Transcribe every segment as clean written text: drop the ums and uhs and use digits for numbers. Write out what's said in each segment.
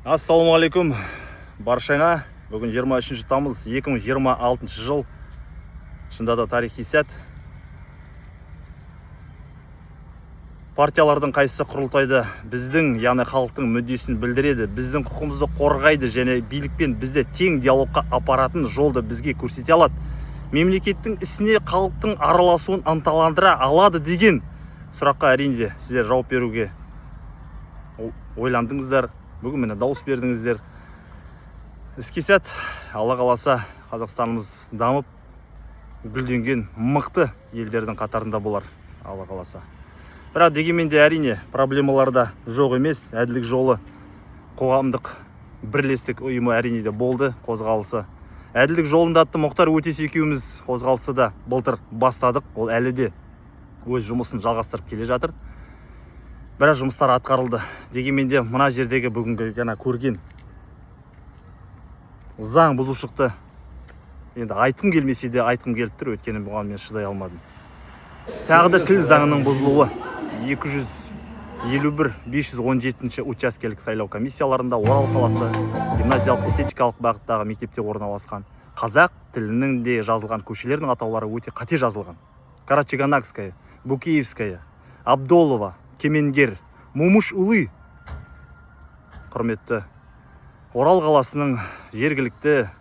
Ассалаумағалейкум баршаңа. Бүгін 23 тамыз 2026 жыл. Шында да тарихи сәт. Партиялардың қайсысы құрылтайды біздің, яғни халықтың мүддесін білдіреді, біздің құқығымызды қорғайды және билікпен бізді тең диалогқа апаратын жолды бізге көрсете алады. Мемлекеттің ісіне халықтың араласуын ынталандыра алады деген сұраққа әрине сіздер жауап беруге ойландыңыздар. Бүгін міне дауыс бердіңіздер. Іске сәт, Алла қаласа Қазақстанымыз дамып, гүлденген мықты елдердің қатарында болар, Алла қаласа. Бірақ дегенмен де әрине проблемалар да жоқ емес. Әділдік жолы қоғамдық бірлестік ұйымы әрине де болды қозғалысы. Әділдік жолында атты Мұхтар Өтес екеуміз қозғалысы да былтыр бастадық. Ол әлі де өз жұмысын жалғастырып келе жатыр. Біраз жұмыстар атқарылды. Дегенмен де мына жердегі бүгінгі ғана көрген заң бұзушылықты енді айтқым келмесе де айтқым келіп тұр, өйткені бұған мен шыдай алмадым. Тағы да тіл заңының бұзылуы. 251-517 учаскелік сайлау комиссияларында Орал қаласы гимназиялық эстетикалық бағыттағы мектепте орналасқан. Қазақ тілінің де жазылған көшелердің атаулары өте қате жазылған. Карачаганакская, Букеевская, Абдолова, Кемеңгер, Момышұлы. Құрметті Орал қаласының жергілікті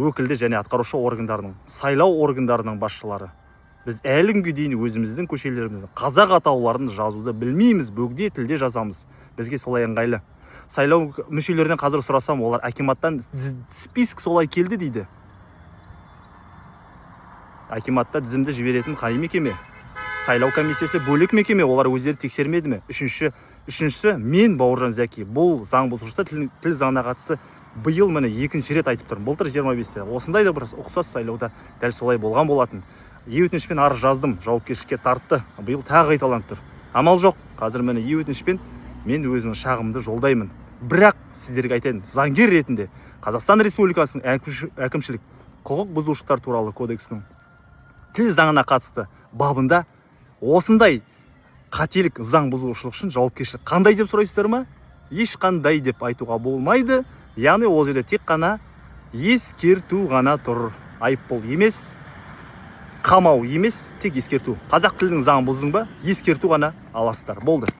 өкілді және атқарушы органдарының, сайлау органдарының басшылары. Біз әлі күнге дейін өзіміздің көшелеріміздің қазақ атауларын жазуды білмейміз, бөгде тілде жазамыз. Бізге солай ыңғайлы. Сайлау мүшелерінен қазір сұрасам, олар акиматтан список солай келді дейді. Акиматта тізімді жіберетін қай мекеме? Сайлау комиссиясы бөлек мекеме, олар өздері тексермеді ме? Үшіншісі, мен Бауыржан Зәки, бұл заң бұзушылықты тіл заңына қатысты биыл міне екінші рет айтып тұрмын. Былтыр 25-те. Осындай да бір ұқсас сайлауда дәл солай болған болатын. Өтінішпен арыз жаздым, жауапкершілікке тартты. Биыл тағы қайталанып тұр. Амал жоқ. Қазір міне өтінішпен мен өзінің шағымды жолдаймын. Бірақ сіздерге айтайын, заңгер ретінде Қазақстан Республикасының әкімшілік құқық бұзушылықтар туралы кодексінің тіл заңына қатысты бабында осындай қателік заң бұзушылық үшін жауапкершілік қандай деп сұрайсыздар ма? Ешқандай деп айтуға болмайды. Яғни ол жерде тек қана ескерту ғана тұр. Айыппұл емес, қамау емес, тек ескерту. Қазақ тілінің заңын бұздың ба, ескерту ғана аласыздар. Болды.